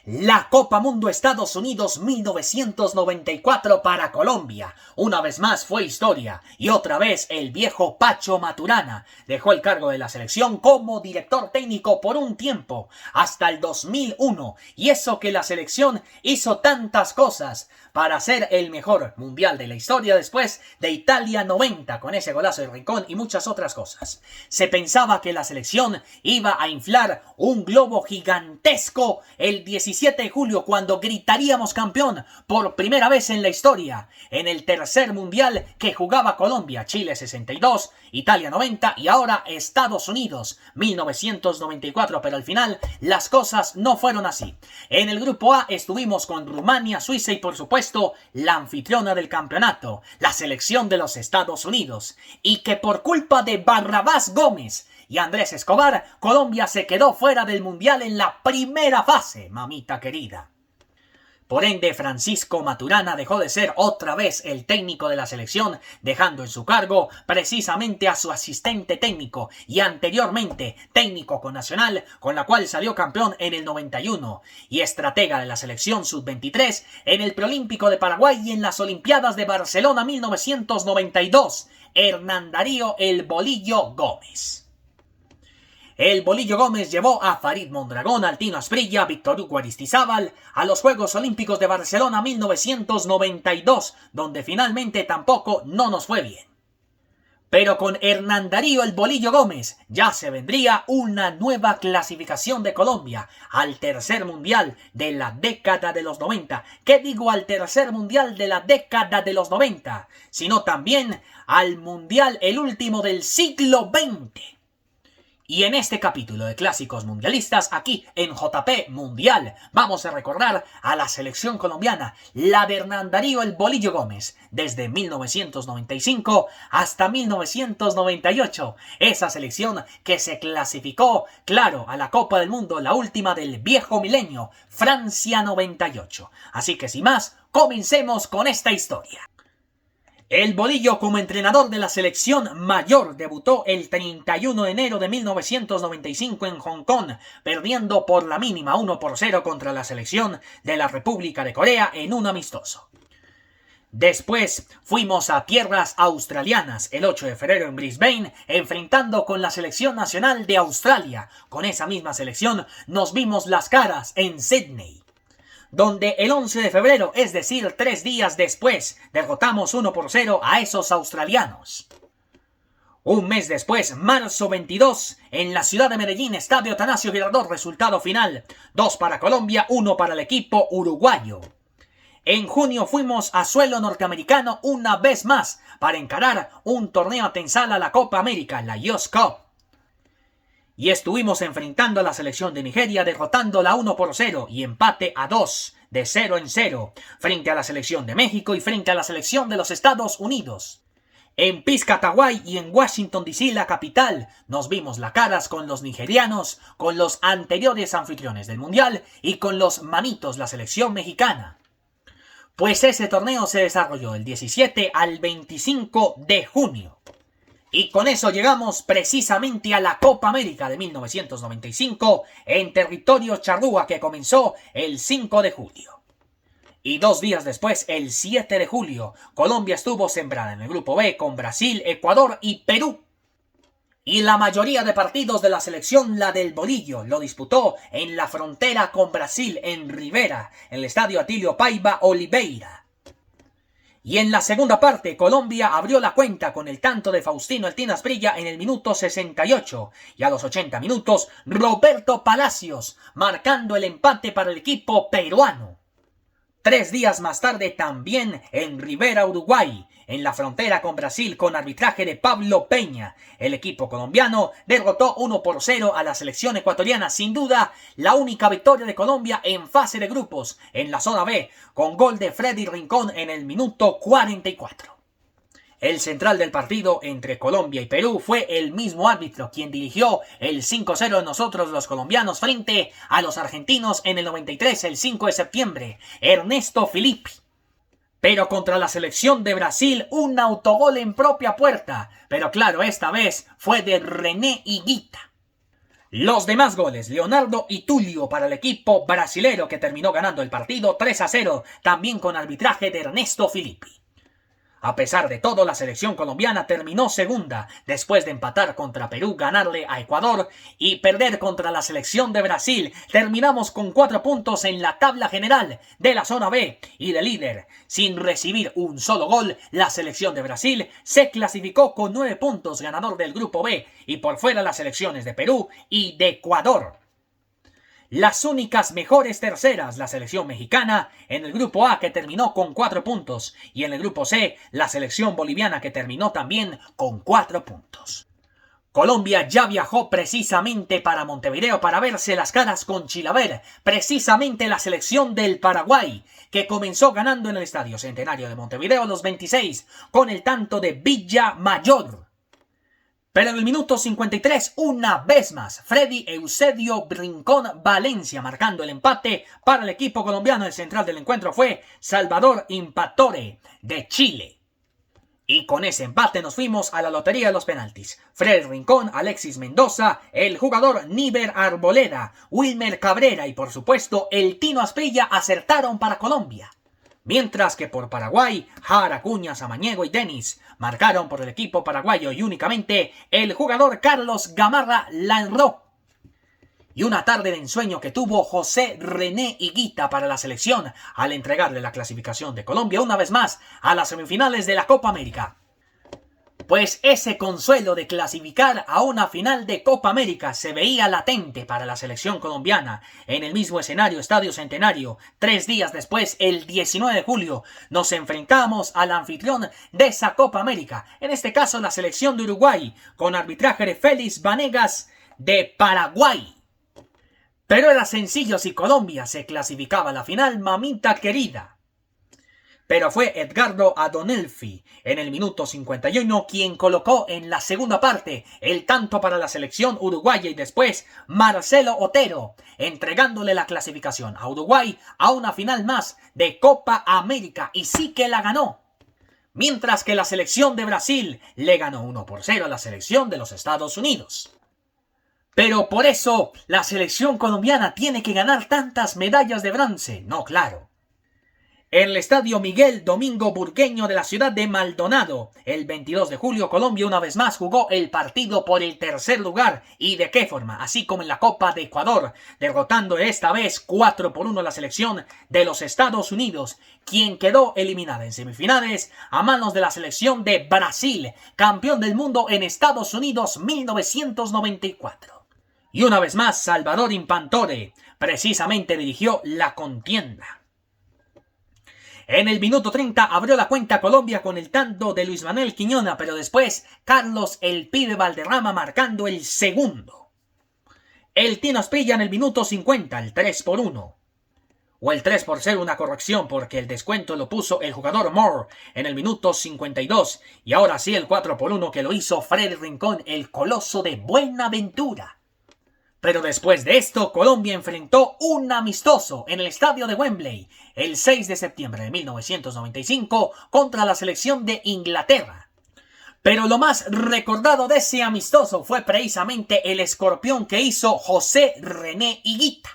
La Copa Mundo Estados Unidos 1994 para Colombia. Una vez más fue historia y otra vez el viejo Pacho Maturana dejó el cargo de la selección como director técnico por un tiempo, hasta el 2001, y eso que la selección hizo tantas cosas para ser el mejor mundial de la historia después de Italia 90 con ese golazo de Rincón y muchas otras cosas. Se pensaba que la selección iba a inflar un globo gigantesco el 17 de julio cuando gritaríamos campeón por primera vez en la historia en el tercer mundial que jugaba Colombia, Chile 62, Italia 90 y ahora Estados Unidos 1994, pero al final las cosas no fueron así. En el grupo A estuvimos con Rumania, Suiza y por supuesto la anfitriona del campeonato, la selección de los Estados Unidos, y que por culpa de Barrabás Gómez y Andrés Escobar, Colombia se quedó fuera del mundial en la primera fase, mamita querida. Por ende, Francisco Maturana dejó de ser otra vez el técnico de la selección, dejando en su cargo precisamente a su asistente técnico y anteriormente técnico con Nacional, con la cual salió campeón en el 91 y estratega de la selección sub-23 en el Preolímpico de Paraguay y en las Olimpiadas de Barcelona 1992, Hernán Darío "El Bolillo" Gómez. El Bolillo Gómez llevó a Farid Mondragón, al Tino Asprilla, Víctor Hugo Aristizábal a los Juegos Olímpicos de Barcelona 1992, donde finalmente tampoco no nos fue bien. Pero con Hernán Darío "El Bolillo" Gómez ya se vendría una nueva clasificación de Colombia al tercer mundial de la década de los 90. ¿Qué digo al tercer mundial de la década de los 90? Sino también al mundial, el último del siglo XX. Y en este capítulo de Clásicos Mundialistas, aquí en JP Mundial, vamos a recordar a la selección colombiana, la de Hernán Darío "El Bolillo" Gómez, desde 1995 hasta 1998. Esa selección que se clasificó, claro, a la Copa del Mundo, la última del viejo milenio, Francia 98. Así que sin más, comencemos con esta historia. El Bolillo, como entrenador de la selección mayor, debutó el 31 de enero de 1995 en Hong Kong, perdiendo por la mínima 1-0 contra la selección de la República de Corea en un amistoso. Después fuimos a tierras australianas el 8 de febrero en Brisbane, enfrentando con la selección nacional de Australia. Con esa misma selección nos vimos las caras en Sydney, donde el 11 de febrero, es decir, 3 días después, derrotamos 1-0 a esos australianos. Un mes después, marzo 22, en la ciudad de Medellín, Estadio Atanasio Girardot, resultado final: 2 para Colombia, 1 para el equipo uruguayo. En junio fuimos a suelo norteamericano una vez más para encarar un torneo atensal a la Copa América, la US Cup. Y estuvimos enfrentando a la selección de Nigeria, derrotándola 1-0 y empate a 2, de 0 en 0, frente a la selección de México y frente a la selección de los Estados Unidos. En Piscataway y en Washington DC, la capital, nos vimos las caras con los nigerianos, con los anteriores anfitriones del Mundial y con los manitos, la selección mexicana. Pues ese torneo se desarrolló del 17 al 25 de junio. Y con eso llegamos precisamente a la Copa América de 1995 en territorio charrúa, que comenzó el 5 de julio. Y 2 días después, el 7 de julio, Colombia estuvo sembrada en el grupo B con Brasil, Ecuador y Perú. Y la mayoría de partidos de la selección, la del Bolillo, lo disputó en la frontera con Brasil, en Rivera, en el estadio Atilio Paiva Oliveira. Y en la segunda parte, Colombia abrió la cuenta con el tanto de Faustino "El Tino Asprilla" en el minuto 68. Y a los 80 minutos, Roberto Palacios, marcando el empate para el equipo peruano. 3 días más tarde, también en Rivera, Uruguay, en la frontera con Brasil, con arbitraje de Pablo Peña, el equipo colombiano derrotó 1-0 a la selección ecuatoriana. Sin duda, la única victoria de Colombia en fase de grupos, en la zona B, con gol de Freddy Rincón en el minuto 44. El central del partido entre Colombia y Perú fue el mismo árbitro, quien dirigió el 5-0 de nosotros los colombianos frente a los argentinos en el 93, el 5 de septiembre, Ernesto Filippi. Pero contra la selección de Brasil, un autogol en propia puerta, pero claro, esta vez fue de René Higuita. Los demás goles, Leonardo y Tulio para el equipo brasilero que terminó ganando el partido 3-0, también con arbitraje de Ernesto Filippi. A pesar de todo, la selección colombiana terminó segunda, después de empatar contra Perú, ganarle a Ecuador y perder contra la selección de Brasil. Terminamos con 4 puntos en la tabla general de la zona B y de líder. Sin recibir un solo gol, la selección de Brasil se clasificó con 9 puntos, ganador del grupo B, y por fuera las selecciones de Perú y de Ecuador. Las únicas mejores terceras, la selección mexicana en el grupo A que terminó con 4 puntos y en el grupo C la selección boliviana que terminó también con 4 puntos. Colombia ya viajó precisamente para Montevideo para verse las caras con Chilaver, precisamente la selección del Paraguay, que comenzó ganando en el Estadio Centenario de Montevideo a los 26 con el tanto de Villamayor. Pero en el minuto 53, una vez más, Freddy Eusebio Rincón Valencia marcando el empate para el equipo colombiano. El central del encuentro fue Salvador Impatore de Chile. Y con ese empate nos fuimos a la lotería de los penaltis. Fred Rincón, Alexis Mendoza, el jugador Níber Arboleda, Wilmer Cabrera y por supuesto el Tino Asprilla acertaron para Colombia. Mientras que por Paraguay, Jara, Acuña, Samaniego y Denis marcaron por el equipo paraguayo y únicamente el jugador Carlos Gamarra la enró. Y una tarde de ensueño que tuvo José René Higuita para la selección al entregarle la clasificación de Colombia una vez más a las semifinales de la Copa América. Pues ese consuelo de clasificar a una final de Copa América se veía latente para la selección colombiana. En el mismo escenario, Estadio Centenario, 3 días después, el 19 de julio, nos enfrentamos al anfitrión de esa Copa América. En este caso, la selección de Uruguay, con arbitraje de Félix Vanegas de Paraguay. Pero era sencillo si Colombia se clasificaba a la final, mamita querida. Pero fue Edgardo Adonelfi en el minuto 51 quien colocó en la segunda parte el tanto para la selección uruguaya y después Marcelo Otero, entregándole la clasificación a Uruguay a una final más de Copa América y sí que la ganó. Mientras que la selección de Brasil le ganó 1-0 a la selección de los Estados Unidos. Pero por eso la selección colombiana tiene que ganar tantas medallas de bronce, no claro. En el Estadio Miguel Domingo Burgueño de la ciudad de Maldonado, el 22 de julio, Colombia una vez más jugó el partido por el tercer lugar. ¿Y de qué forma? Así como en la Copa de Ecuador, derrotando esta vez 4-1 a la selección de los Estados Unidos, quien quedó eliminada en semifinales a manos de la selección de Brasil, campeón del mundo en Estados Unidos 1994. Y una vez más, Salvador Impantore precisamente dirigió la contienda. En el minuto 30 abrió la cuenta Colombia con el tanto de Luis Manuel Quiñona, pero después Carlos el Pibe Valderrama marcando el segundo. El Tino Asprilla en el minuto 50, el 3-1. O el 3-0, una corrección porque el descuento lo puso el jugador Moore en el minuto 52. Y ahora sí el 4-1 que lo hizo Freddy Rincón, el coloso de Buenaventura. Pero después de esto, Colombia enfrentó un amistoso en el estadio de Wembley el 6 de septiembre de 1995 contra la selección de Inglaterra. Pero lo más recordado de ese amistoso fue precisamente el escorpión que hizo José René Higuita.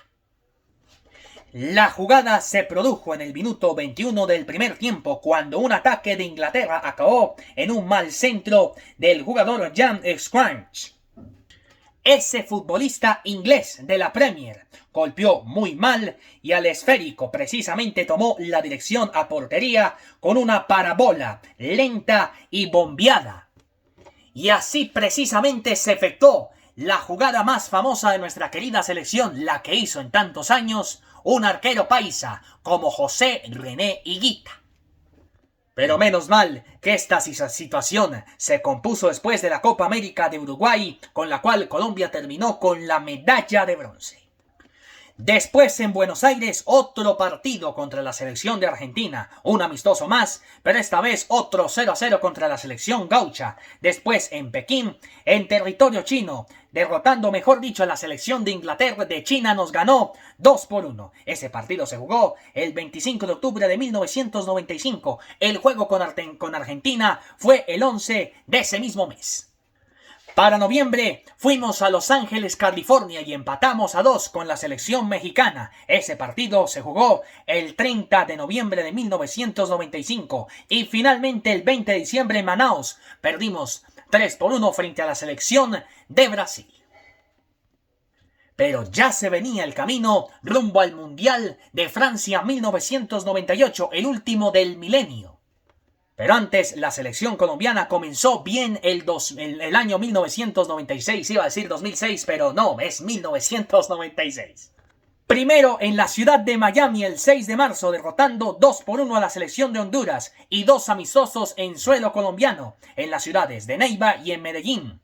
La jugada se produjo en el minuto 21 del primer tiempo cuando un ataque de Inglaterra acabó en un mal centro del jugador Jan Scranch. Ese futbolista inglés de la Premier golpeó muy mal y al esférico precisamente tomó la dirección a portería con una parabola lenta y bombeada. Y así precisamente se efectuó la jugada más famosa de nuestra querida selección, la que hizo en tantos años un arquero paisa como José René Higuita. Pero menos mal que esta situación se compuso después de la Copa América de Uruguay, con la cual Colombia terminó con la medalla de bronce. Después en Buenos Aires otro partido contra la selección de Argentina, un amistoso más, pero esta vez otro 0-0 contra la selección gaucha. Después en Pekín, en territorio chino, derrotando mejor dicho a la selección de Inglaterra de China nos ganó 2-1. Ese partido se jugó el 25 de octubre de 1995. El juego con Argentina fue el 11 de ese mismo mes. Para noviembre fuimos a Los Ángeles, California y empatamos a 2 con la selección mexicana. Ese partido se jugó el 30 de noviembre de 1995 y finalmente el 20 de diciembre en Manaus perdimos 3-1 frente a la selección de Brasil. Pero ya se venía el camino rumbo al Mundial de Francia 1998, el último del milenio. Pero antes, la selección colombiana comenzó bien el año 1996. Iba a decir 2006, pero no, es 1996. Primero en la ciudad de Miami el 6 de marzo, derrotando 2-1 a la selección de Honduras y 2 amistosos en suelo colombiano, en las ciudades de Neiva y en Medellín.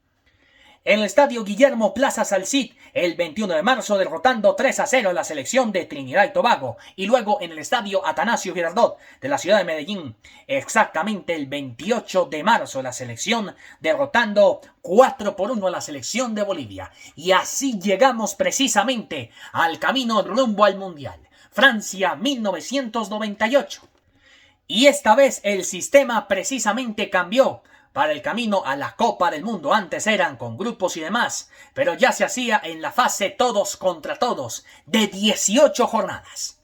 En el estadio Guillermo Plaza Salcid, el 21 de marzo, derrotando 3-0 a la selección de Trinidad y Tobago. Y luego en el estadio Atanasio Girardot de la ciudad de Medellín, exactamente el 28 de marzo, la selección derrotando 4-1 a la selección de Bolivia. Y así llegamos precisamente al camino rumbo al Mundial. Francia 1998. Y esta vez el sistema precisamente cambió para el camino a la Copa del Mundo. Antes eran con grupos y demás, pero ya se hacía en la fase todos contra todos de 18 jornadas.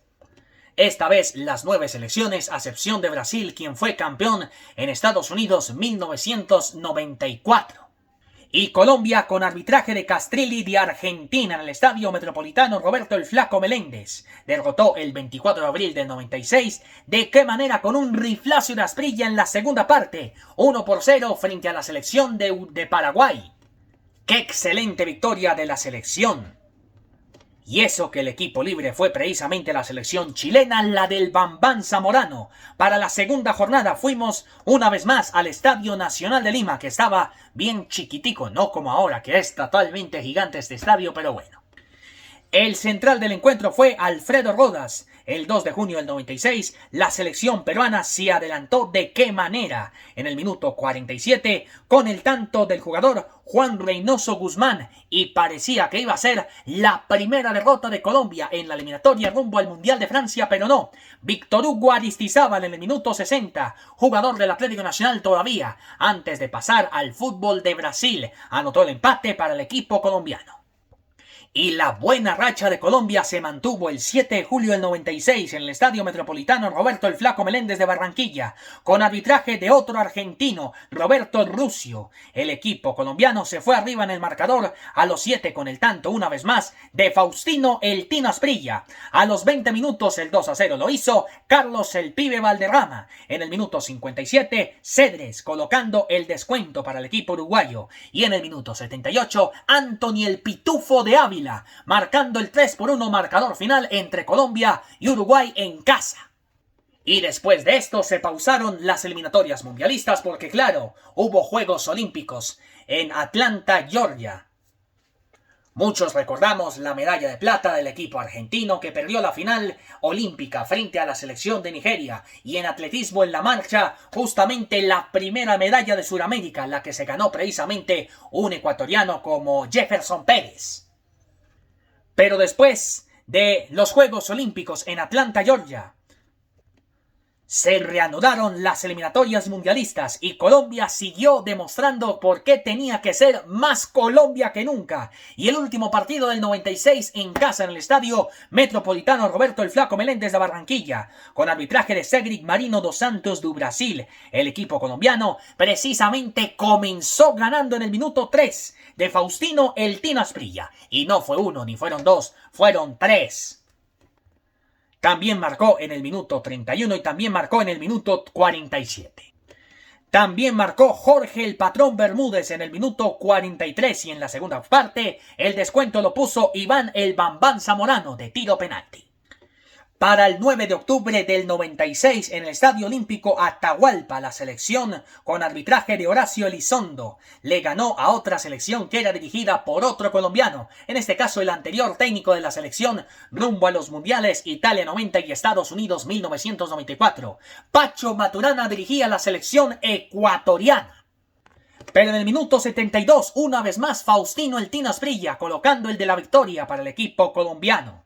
Esta vez las 9 selecciones, a excepción de Brasil, quien fue campeón en Estados Unidos 1994. Y Colombia, con arbitraje de Castrilli de Argentina en el Estadio Metropolitano Roberto el Flaco Meléndez, derrotó el 24 de abril del 96. ¿De qué manera? Con un riflazo de Asprilla en la segunda parte, 1-0 frente a la selección de Paraguay. ¡Qué excelente victoria de la selección! Y eso que el equipo libre fue precisamente la selección chilena, la del Bambán Zamorano. Para la segunda jornada fuimos una vez más al Estadio Nacional de Lima, que estaba bien chiquitico, no como ahora, que es totalmente gigante este estadio, pero bueno. El central del encuentro fue Alfredo Rodas. El 2 de junio del 96, la selección peruana se adelantó de qué manera. En el minuto 47, con el tanto del jugador Juan Reynoso Guzmán, y parecía que iba a ser la primera derrota de Colombia en la eliminatoria rumbo al Mundial de Francia, pero no. Víctor Hugo Aristizábal en el minuto 60, jugador del Atlético Nacional todavía, antes de pasar al fútbol de Brasil, anotó el empate para el equipo colombiano. Y la buena racha de Colombia se mantuvo el 7 de julio del 96 en el Estadio Metropolitano Roberto el Flaco Meléndez de Barranquilla, con arbitraje de otro argentino, Roberto Rusio. El equipo colombiano se fue arriba en el marcador a los 7 con el tanto una vez más de Faustino el Tino Asprilla. A los 20 minutos el 2-0 lo hizo Carlos el Pibe Valderrama. En el minuto 57, Cedres colocando el descuento para el equipo uruguayo. Y en el minuto 78, Anthony el Pitufo de Ávila, marcando el 3-1 marcador final entre Colombia y Uruguay en casa. Y después de esto se pausaron las eliminatorias mundialistas porque, claro, hubo Juegos Olímpicos en Atlanta, Georgia. Muchos recordamos la medalla de plata del equipo argentino que perdió la final olímpica frente a la selección de Nigeria, y en atletismo en la marcha, justamente la primera medalla de Sudamérica, la que se ganó precisamente un ecuatoriano como Jefferson Pérez. Pero después de los Juegos Olímpicos en Atlanta, Georgia, se reanudaron las eliminatorias mundialistas y Colombia siguió demostrando por qué tenía que ser más Colombia que nunca. Y el último partido del 96 en casa en el Estadio Metropolitano Roberto el Flaco Meléndez de Barranquilla, con arbitraje de Cedric Marino dos Santos do Brasil. El equipo colombiano precisamente comenzó ganando en el minuto 3 de Faustino el Tino Asprilla. Y no fue uno ni fueron dos, fueron 3. También marcó en el minuto 31 y también marcó en el minuto 47. También marcó Jorge el Patrón Bermúdez en el minuto 43 y en la segunda parte el descuento lo puso Iván el Bambán Zamorano de tiro penalti. Para el 9 de octubre del 96 en el Estadio Olímpico Atahualpa, la selección con arbitraje de Horacio Elizondo le ganó a otra selección que era dirigida por otro colombiano, en este caso el anterior técnico de la selección rumbo a los mundiales Italia 90 y Estados Unidos 1994. Pacho Maturana dirigía la selección ecuatoriana. Pero en el minuto 72, una vez más, Faustino el Tino Asprilla colocando el de la victoria para el equipo colombiano.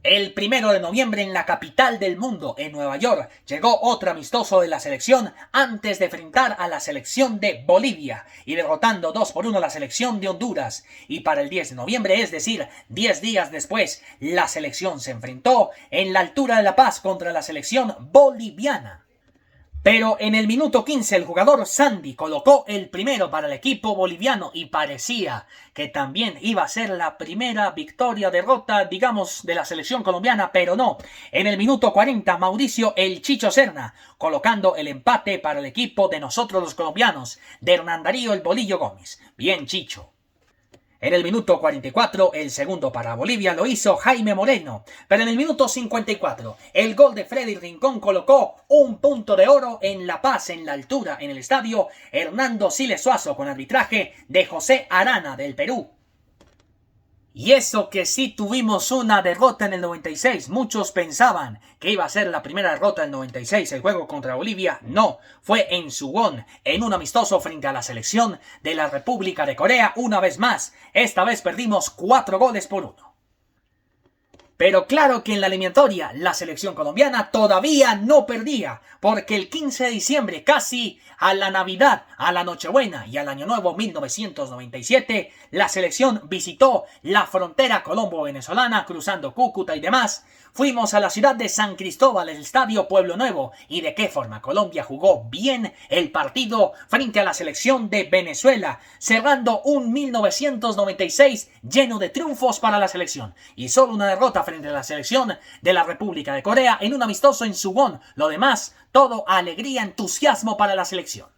El 1 de noviembre en la capital del mundo, en Nueva York, llegó otro amistoso de la selección antes de enfrentar a la selección de Bolivia y derrotando 2-1 a la selección de Honduras. Y para el 10 de noviembre, es decir, 10 días después, la selección se enfrentó en la altura de La Paz contra la selección boliviana. Pero en el minuto 15 el jugador Sandy colocó el primero para el equipo boliviano y parecía que también iba a ser la primera derrota, digamos, de la selección colombiana, pero no. En el minuto 40 Mauricio El Chicho Serna colocando el empate para el equipo de nosotros los colombianos, de Hernán Darío El Bolillo Gómez. Bien, Chicho. En el minuto 44, el segundo para Bolivia lo hizo Jaime Moreno, pero en el minuto 54, el gol de Freddy Rincón colocó un punto de oro en La Paz, en la altura, en el estadio Hernando Siles Suazo, con arbitraje de José Arana del Perú. Y eso que sí tuvimos una derrota en el 96. Muchos pensaban que iba a ser la primera derrota del 96, el juego contra Bolivia. No, fue en Suwon, en un amistoso frente a la selección de la República de Corea una vez más. Esta vez perdimos 4-1. Pero claro que en la eliminatoria la selección colombiana todavía no perdía, porque el 15 de diciembre, casi a la Navidad, a la Nochebuena y al Año Nuevo 1997, la selección visitó la frontera colombo-venezolana cruzando Cúcuta y demás. Fuimos a la ciudad de San Cristóbal, el estadio Pueblo Nuevo, y de qué forma Colombia jugó bien el partido frente a la selección de Venezuela, cerrando un 1996 lleno de triunfos para la selección, y solo una derrota frente a la selección de la República de Corea en un amistoso en Suwon. Lo demás, todo alegría, entusiasmo para la selección.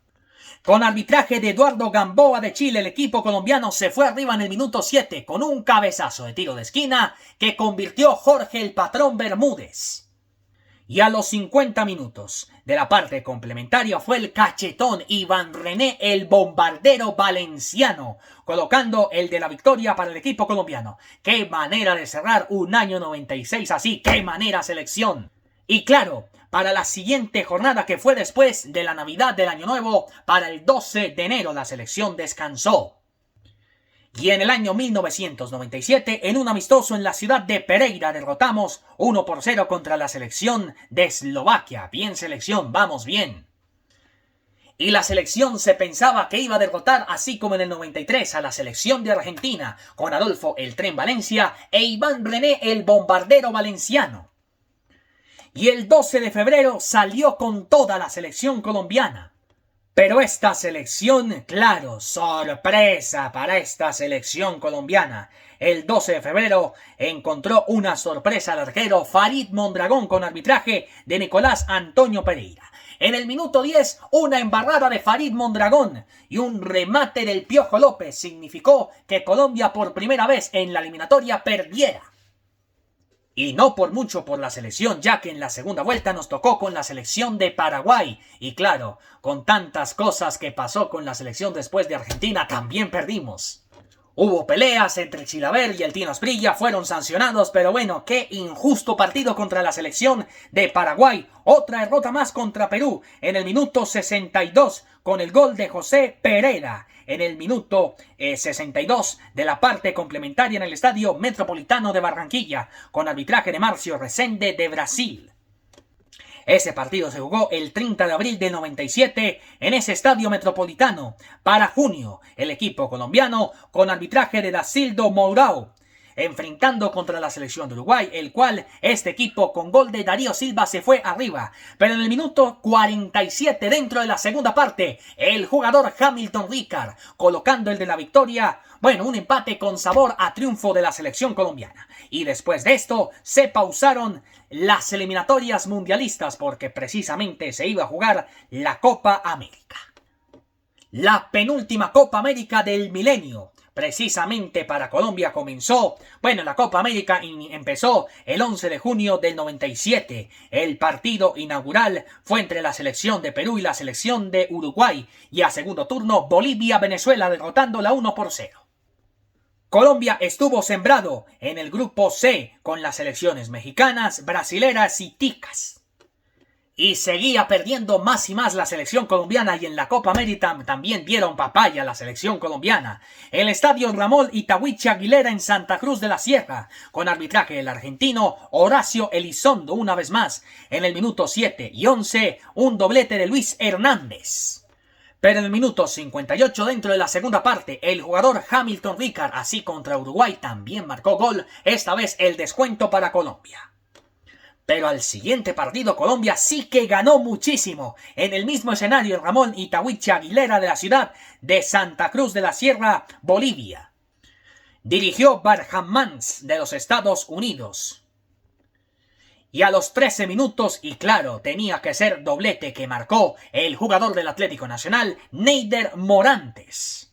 Con arbitraje de Eduardo Gamboa de Chile, el equipo colombiano se fue arriba en el minuto 7 con un cabezazo de tiro de esquina que convirtió Jorge el Patrón Bermúdez. Y a los 50 minutos de la parte complementaria fue el cachetón Iván René el Bombardero Valenciano, colocando el de la victoria para el equipo colombiano. ¡Qué manera de cerrar un año 96 así! ¡Qué manera selección! Y claro, para la siguiente jornada que fue después de la Navidad del Año Nuevo, para el 12 de enero la selección descansó. Y en el año 1997, en un amistoso en la ciudad de Pereira, derrotamos 1-0 contra la selección de Eslovaquia. Bien selección, vamos bien. Y la selección se pensaba que iba a derrotar, así como en el 93, a la selección de Argentina, con Adolfo el Tren Valencia e Iván René el Bombardero Valenciano. Y el 12 de febrero salió con toda la selección colombiana. Pero esta selección, claro, sorpresa para esta selección colombiana. El 12 de febrero encontró una sorpresa al arquero Farid Mondragón con arbitraje de Nicolás Antonio Pereira. En el minuto 10, una embarrada de Farid Mondragón y un remate del Piojo López significó que Colombia por primera vez en la eliminatoria perdiera. Y no por mucho por la selección, ya que en la segunda vuelta nos tocó con la selección de Paraguay. Y claro, con tantas cosas que pasó con la selección después de Argentina, también perdimos. Hubo peleas entre Chilaver y el Tino Asprilla, fueron sancionados, pero bueno, qué injusto partido contra la selección de Paraguay. Otra derrota más contra Perú en el minuto 62 con el gol de José Pereira. En el minuto 62 de la parte complementaria en el Estadio Metropolitano de Barranquilla, con arbitraje de Márcio Rezende de Brasil. Ese partido se jugó el 30 de abril del 97 en ese estadio metropolitano. Para junio, el equipo colombiano, con arbitraje de Dacildo Mourão, enfrentando contra la selección de Uruguay, el cual este equipo con gol de Darío Silva se fue arriba. Pero en el minuto 47 dentro de la segunda parte, el jugador Hamilton Ricard, colocando el de la victoria, bueno, un empate con sabor a triunfo de la selección colombiana. Y después de esto se pausaron las eliminatorias mundialistas porque precisamente se iba a jugar la Copa América. La penúltima Copa América del milenio. Precisamente para Colombia comenzó, la Copa América empezó el 11 de junio del 97. El partido inaugural fue entre la selección de Perú y la selección de Uruguay. Y a segundo turno, Bolivia-Venezuela derrotándola 1-0. Colombia estuvo sembrado en el grupo C con las selecciones mexicanas, brasileras y ticas. Y seguía perdiendo más y más la selección colombiana, y en la Copa América también dieron papaya a la selección colombiana. El estadio Ramón Itahuichi Aguilera en Santa Cruz de la Sierra, con arbitraje del argentino Horacio Elizondo una vez más. En el minuto 7 y 11, un doblete de Luis Hernández. Pero en el minuto 58 dentro de la segunda parte, el jugador Hamilton Ricard, así contra Uruguay, también marcó gol, esta vez el descuento para Colombia. Pero al siguiente partido Colombia sí que ganó muchísimo. En el mismo escenario Ramón Itahuichi Aguilera de la ciudad de Santa Cruz de la Sierra, Bolivia. Dirigió Barham Mans de los Estados Unidos. Y a los 13 minutos, y claro, tenía que ser doblete que marcó el jugador del Atlético Nacional, Neider Morantes.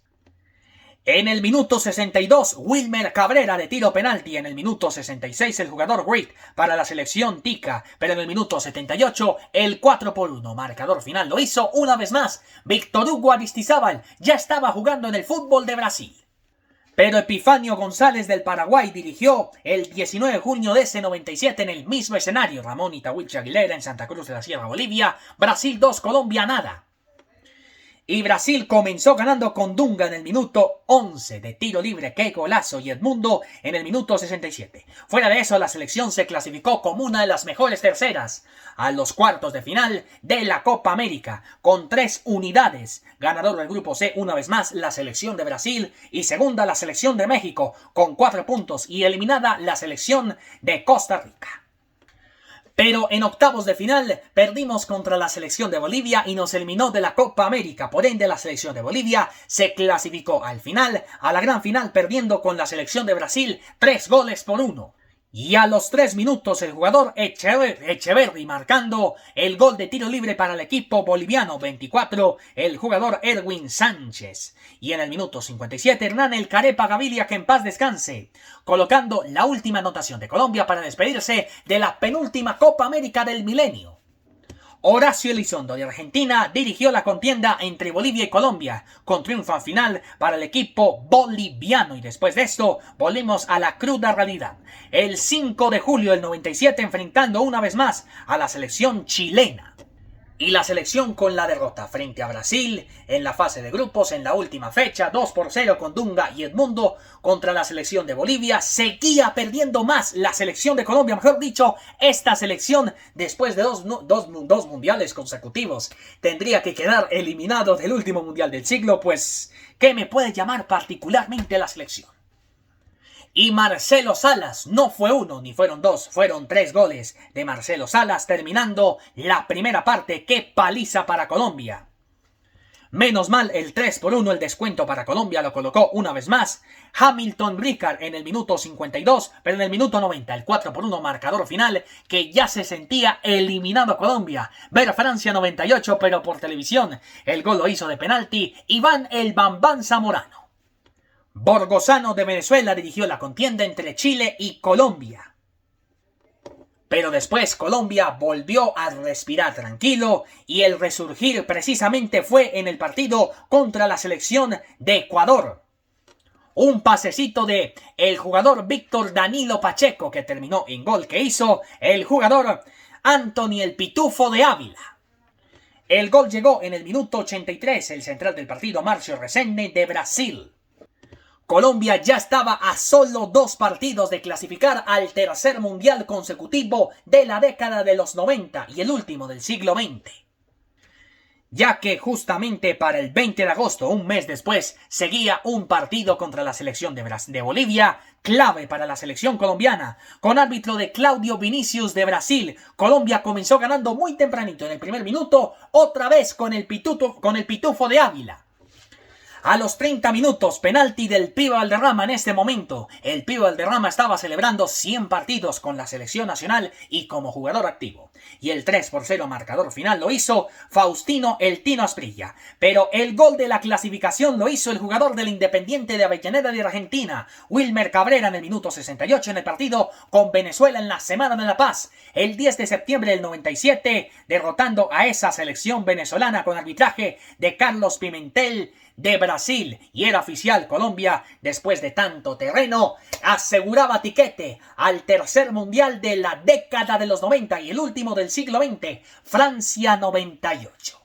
En el minuto 62, Wilmer Cabrera de tiro penalti. En el minuto 66, el jugador Reed para la selección tica. Pero en el minuto 78, el 4-1. Marcador final lo hizo una vez más Víctor Hugo Aristizábal. Ya estaba jugando en el fútbol de Brasil. Pero Epifanio González del Paraguay dirigió el 19 de junio de ese 97 en el mismo escenario. Ramón Itahuichi Aguilera en Santa Cruz de la Sierra, Bolivia. Brasil 2, Colombia nada. Y Brasil comenzó ganando con Dunga en el minuto 11 de tiro libre, qué golazo, y Edmundo en el minuto 67. Fuera de eso, la selección se clasificó como una de las mejores terceras a los cuartos de final de la Copa América, con 3 unidades. Ganador del grupo C una vez más la selección de Brasil, y segunda la selección de México con 4 puntos, y eliminada la selección de Costa Rica. Pero en octavos de final perdimos contra la selección de Bolivia y nos eliminó de la Copa América. Por ende, la selección de Bolivia se clasificó al final, a la gran final, perdiendo con la selección de Brasil 3-1. Y a los 3 minutos el jugador Echeverri marcando el gol de tiro libre para el equipo boliviano. 24, el jugador Erwin Sánchez. Y en el minuto 57 Hernán El Carepa Gaviria, que en paz descanse, colocando la última anotación de Colombia para despedirse de la penúltima Copa América del milenio. Horacio Elizondo de Argentina dirigió la contienda entre Bolivia y Colombia, con triunfo final para el equipo boliviano. Y después de esto, volvimos a la cruda realidad. El 5 de julio del 97, enfrentando una vez más a la selección chilena. Y la selección con la derrota frente a Brasil en la fase de grupos en la última fecha, 2-0 con Dunga y Edmundo contra la selección de Bolivia. Seguía perdiendo más la selección de Colombia, mejor dicho, esta selección después de dos mundiales consecutivos tendría que quedar eliminado del último mundial del siglo, pues ¿qué me puede llamar particularmente la selección? Y Marcelo Salas, no fue 1 ni fueron 2, fueron 3 goles de Marcelo Salas, terminando la primera parte. ¡Qué paliza para Colombia! Menos mal el 3-1, el descuento para Colombia lo colocó una vez más Hamilton Ricard en el minuto 52, pero en el minuto 90 el 4-1 marcador final, que ya se sentía eliminado Colombia. Ver Francia 98, pero por televisión. El gol lo hizo de penalti Iván el Bambán Zamorano. Borgosano de Venezuela dirigió la contienda entre Chile y Colombia. Pero después Colombia volvió a respirar tranquilo y el resurgir precisamente fue en el partido contra la selección de Ecuador. Un pasecito de el jugador Víctor Danilo Pacheco que terminó en gol que hizo el jugador Anthony el Pitufo de Ávila. El gol llegó en el minuto 83, el central del partido Márcio Rezende de Brasil. Colombia ya estaba a solo 2 partidos de clasificar al tercer mundial consecutivo de la década de los 90 y el último del siglo XX. Ya que justamente para el 20 de agosto, un mes después, seguía un partido contra la selección de Bolivia, clave para la selección colombiana, con árbitro de Claudio Vinicius de Brasil. Colombia comenzó ganando muy tempranito en el primer minuto, otra vez con el Pitufo de Ávila. A los 30 minutos, penalti del Pibe Valderrama en este momento. El Pibe Valderrama estaba celebrando 100 partidos con la selección nacional y como jugador activo. Y el 3-0 marcador final lo hizo Faustino El Tino Asprilla. Pero el gol de la clasificación lo hizo el jugador del Independiente de Avellaneda de Argentina, Wilmer Cabrera, en el minuto 68 en el partido con Venezuela en la Semana de la Paz. El 10 de septiembre del 97, derrotando a esa selección venezolana con arbitraje de Carlos Pimentel de Brasil y era oficial. Colombia, después de tanto terreno, aseguraba tiquete al tercer mundial de la década de los 90 y el último del siglo XX, Francia 98.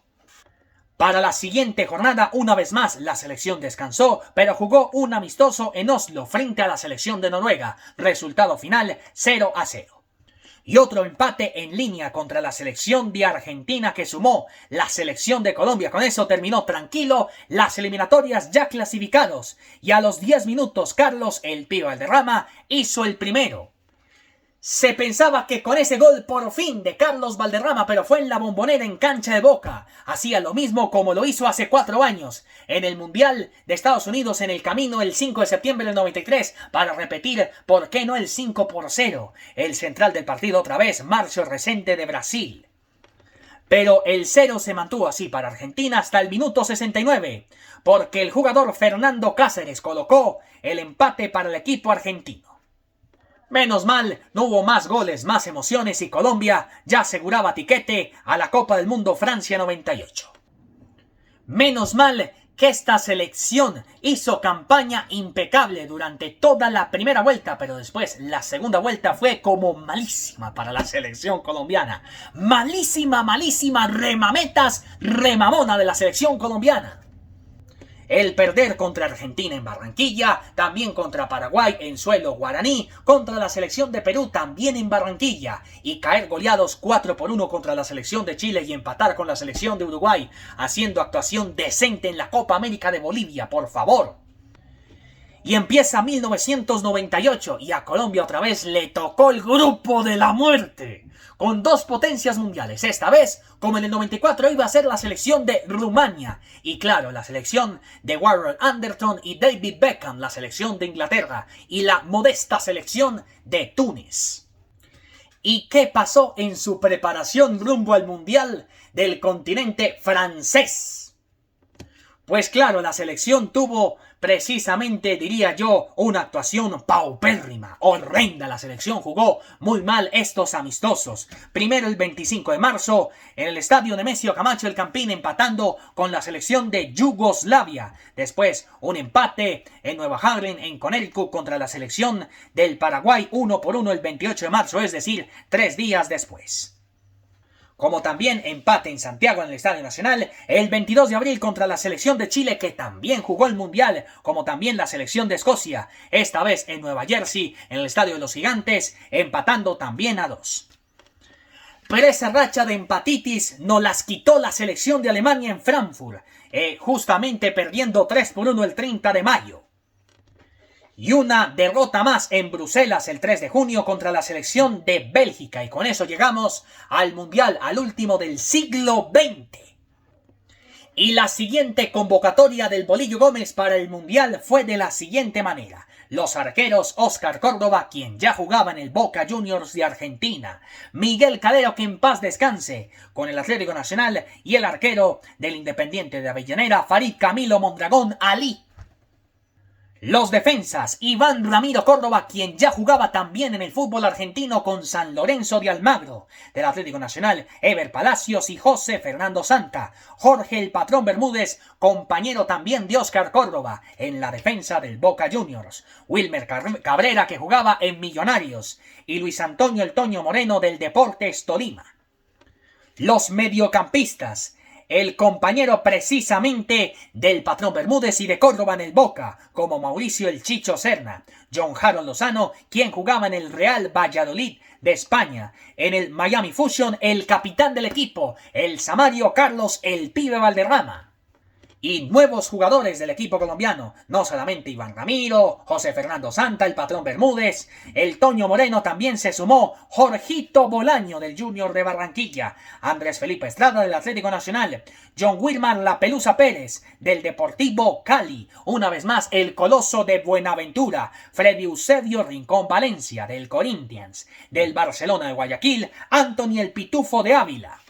Para la siguiente jornada, una vez más, la selección descansó, pero jugó un amistoso en Oslo frente a la selección de Noruega. Resultado final 0-0. Y otro empate en línea contra la selección de Argentina que sumó la selección de Colombia. Con eso terminó tranquilo las eliminatorias ya clasificados. Y a los 10 minutos, Carlos "El Pío" Valderrama hizo el primero. Se pensaba que con ese gol por fin de Carlos Valderrama, pero fue en la Bombonera en cancha de Boca. Hacía lo mismo como lo hizo hace 4 años en el Mundial de Estados Unidos en el camino el 5 de septiembre del 93 para repetir, ¿por qué no el 5-0? El central del partido otra vez, Márcio Rezende de Brasil. Pero el 0 se mantuvo así para Argentina hasta el minuto 69, porque el jugador Fernando Cáceres colocó el empate para el equipo argentino. Menos mal, no hubo más goles, más emociones y Colombia ya aseguraba tiquete a la Copa del Mundo Francia 98. Menos mal que esta selección hizo campaña impecable durante toda la primera vuelta, pero después la segunda vuelta fue como malísima para la selección colombiana. Malísima, malísima, remametas, remamona de la selección colombiana. El perder contra Argentina en Barranquilla, también contra Paraguay en suelo guaraní, contra la selección de Perú también en Barranquilla, y caer goleados 4-1 contra la selección de Chile y empatar con la selección de Uruguay, haciendo actuación decente en la Copa América de Bolivia, por favor. Y empieza 1998 y a Colombia otra vez le tocó el grupo de la muerte. Con 2 potencias mundiales. Esta vez, como en el 94, iba a ser la selección de Rumania. Y claro, la selección de Warren Anderton y David Beckham, la selección de Inglaterra. Y la modesta selección de Túnez. ¿Y qué pasó en su preparación rumbo al mundial del continente francés? Pues claro, la selección tuvo precisamente, diría yo, una actuación paupérrima, horrenda. La selección jugó muy mal estos amistosos. Primero el 25 de marzo, en el estadio Nemesio Camacho El Campín, empatando con la selección de Yugoslavia. Después, un empate en Nueva Haven, en Connecticut, contra la selección del Paraguay, 1-1 el 28 de marzo, es decir, 3 días después. Como también empate en Santiago en el Estadio Nacional el 22 de abril contra la selección de Chile que también jugó el Mundial, como también la selección de Escocia, esta vez en Nueva Jersey, en el Estadio de los Gigantes, empatando también a 2. Pero esa racha de empatitis nos las quitó la selección de Alemania en Frankfurt, justamente perdiendo 3-1 el 30 de mayo. Y una derrota más en Bruselas el 3 de junio contra la selección de Bélgica. Y con eso llegamos al Mundial, al último del siglo XX. Y la siguiente convocatoria del Bolillo Gómez para el Mundial fue de la siguiente manera. Los arqueros: Oscar Córdoba, quien ya jugaba en el Boca Juniors de Argentina; Miguel Calero, que en paz descanse, con el Atlético Nacional; y el arquero del Independiente de Avellaneda, Farid Camilo Mondragón Ali. Los defensas: Iván Ramiro Córdoba, quien ya jugaba también en el fútbol argentino con San Lorenzo de Almagro; del Atlético Nacional, Ever Palacios y José Fernando Santa; Jorge el Patrón Bermúdez, compañero también de Oscar Córdoba en la defensa del Boca Juniors; Wilmer Cabrera, que jugaba en Millonarios; y Luis Antonio el Toño Moreno del Deportes Tolima. Los mediocampistas: el compañero precisamente del Patrón Bermúdez y de Córdoba en el Boca, como Mauricio el Chicho Serna; John Harold Lozano, quien jugaba en el Real Valladolid de España; en el Miami Fusion, el capitán del equipo, el Samario Carlos "El Pibe" Valderrama. Y nuevos jugadores del equipo colombiano, no solamente Iván Ramiro, José Fernando Santa, el Patrón Bermúdez, el Toño Moreno, también se sumó Jorgito Bolaño del Junior de Barranquilla, Andrés Felipe Estrada del Atlético Nacional, John Wilman La Pelusa Pérez del Deportivo Cali, una vez más el Coloso de Buenaventura, Freddy Eusebio Rincón Valencia del Corinthians, del Barcelona de Guayaquil, Anthony el Pitufo de Ávila.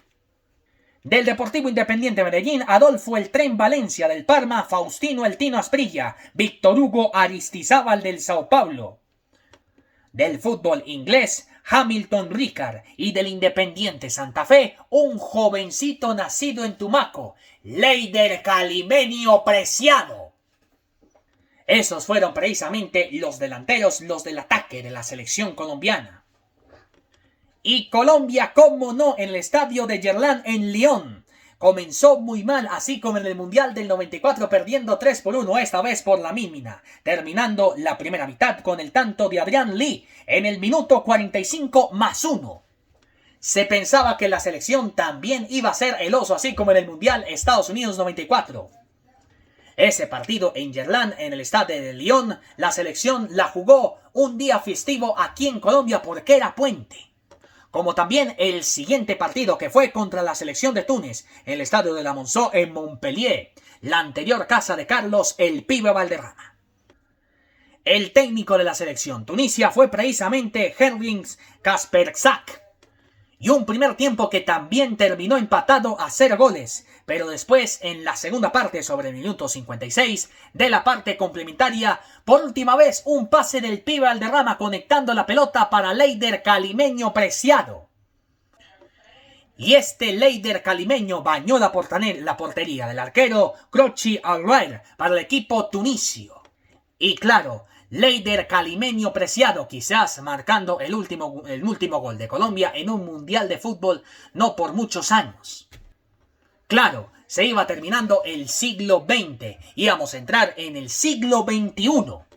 Del Deportivo Independiente Medellín, Adolfo el Tren Valencia del Parma, Faustino el Tino Asprilla, Víctor Hugo Aristizábal del Sao Paulo. Del fútbol inglés, Hamilton Ricard, y del Independiente Santa Fe, un jovencito nacido en Tumaco, Leider Calimenio Preciado. Esos fueron precisamente los delanteros, los del ataque de la selección colombiana. Y Colombia, como no, en el estadio de Gerland en Lyon. Comenzó muy mal, así como en el Mundial del 94, perdiendo 3-1, esta vez por la mínima, terminando la primera mitad con el tanto de Adrián Lee en el minuto 45+1. Se pensaba que la selección también iba a ser el oso, así como en el Mundial Estados Unidos 94. Ese partido en Gerland, en el estadio de Lyon, la selección la jugó un día festivo aquí en Colombia porque era puente. Como también el siguiente partido, que fue contra la selección de Túnez, en el estadio de la Monceau en Montpellier, la anterior casa de Carlos el Pibe Valderrama. El técnico de la selección Tunisia fue precisamente Hendrik Kasperzak. Y un primer tiempo que también terminó empatado a 0 goles, pero después, en la segunda parte, sobre el minuto 56 de la parte complementaria, por última vez un pase del Pibe Valderrama conectando la pelota para Leider Calimenio Preciado. Y este Leider Calimenio bañó la portería del arquero Crochi Aguirre para el equipo tunisio. Y claro, Leider Calimenio Preciado, quizás marcando el último gol de Colombia en un mundial de fútbol no por muchos años. Claro, se iba terminando el siglo XX, íbamos a entrar en el siglo XXI.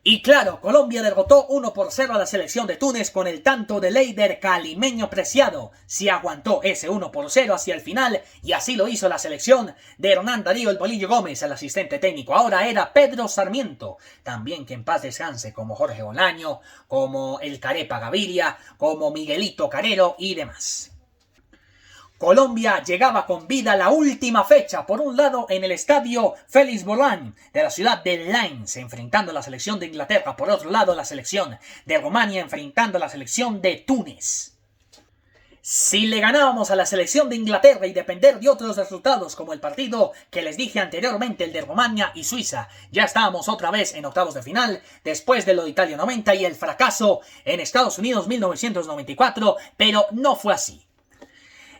Y claro, Colombia derrotó 1-0 a la selección de Túnez con el tanto de Leider Calimenio Preciado. Se aguantó ese 1-0 hacia el final y así lo hizo la selección de Hernán Darío el Bolillo Gómez, el asistente técnico. Ahora era Pedro Sarmiento, también que en paz descanse, como Jorge Bolaño, como el Carepa Gaviria, como Miguelito Carero y demás. Colombia llegaba con vida a la última fecha, por un lado en el estadio Félix Bolañ de la ciudad de Lens, enfrentando a la selección de Inglaterra, por otro lado la selección de Rumania enfrentando a la selección de Túnez. Si le ganábamos a la selección de Inglaterra y depender de otros resultados como el partido que les dije anteriormente, el de Rumania y Suiza, ya estábamos otra vez en octavos de final, después de lo de Italia 90 y el fracaso en Estados Unidos 1994, pero no fue así.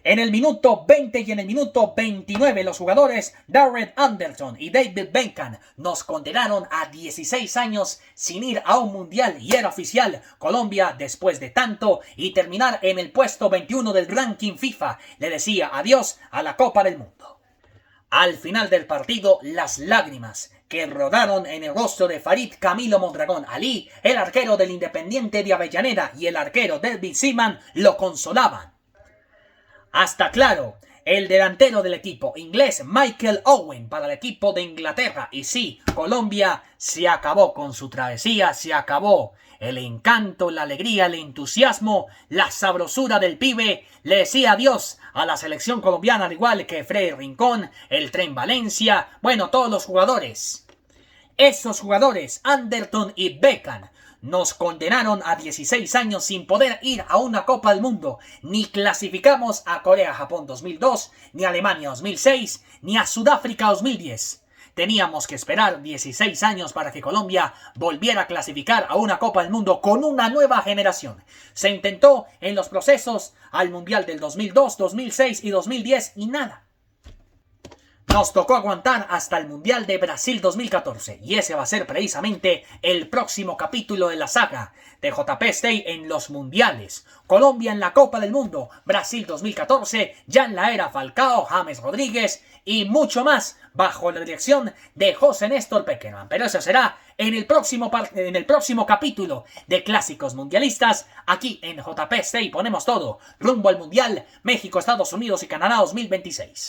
En el minuto 20 y en el minuto 29 los jugadores Darren Anderson y David Beckham nos condenaron a 16 años sin ir a un mundial y era oficial. Colombia, después de tanto y terminar en el puesto 21 del ranking FIFA, le decía adiós a la Copa del Mundo. Al final del partido, las lágrimas que rodaron en el rostro de Farid Camilo Mondragón Ali, el arquero del Independiente de Avellaneda, y el arquero David Seaman lo consolaban. Hasta claro, el delantero del equipo inglés Michael Owen para el equipo de Inglaterra. Y sí, Colombia se acabó con su travesía, se acabó el encanto, la alegría, el entusiasmo, la sabrosura del pibe. Le decía adiós a la selección colombiana, al igual que Freddy Rincón, el Tren Valencia, bueno, todos los jugadores. Esos jugadores, Anderson y Beckham, nos condenaron a 16 años sin poder ir a una Copa del Mundo. Ni clasificamos a Corea-Japón 2002, ni a Alemania 2006, ni a Sudáfrica 2010. Teníamos que esperar 16 años para que Colombia volviera a clasificar a una Copa del Mundo con una nueva generación. Se intentó en los procesos al Mundial del 2002, 2006 y 2010 y nada. Nos tocó aguantar hasta el Mundial de Brasil 2014 y ese va a ser precisamente el próximo capítulo de la saga de JP Stay en los Mundiales. Colombia en la Copa del Mundo, Brasil 2014, ya en la era Falcao, James Rodríguez y mucho más bajo la dirección de José Néstor Pekerman. Pero eso será en el próximo capítulo de Clásicos Mundialistas. Aquí en JP Stay ponemos todo rumbo al Mundial México, Estados Unidos y Canadá 2026.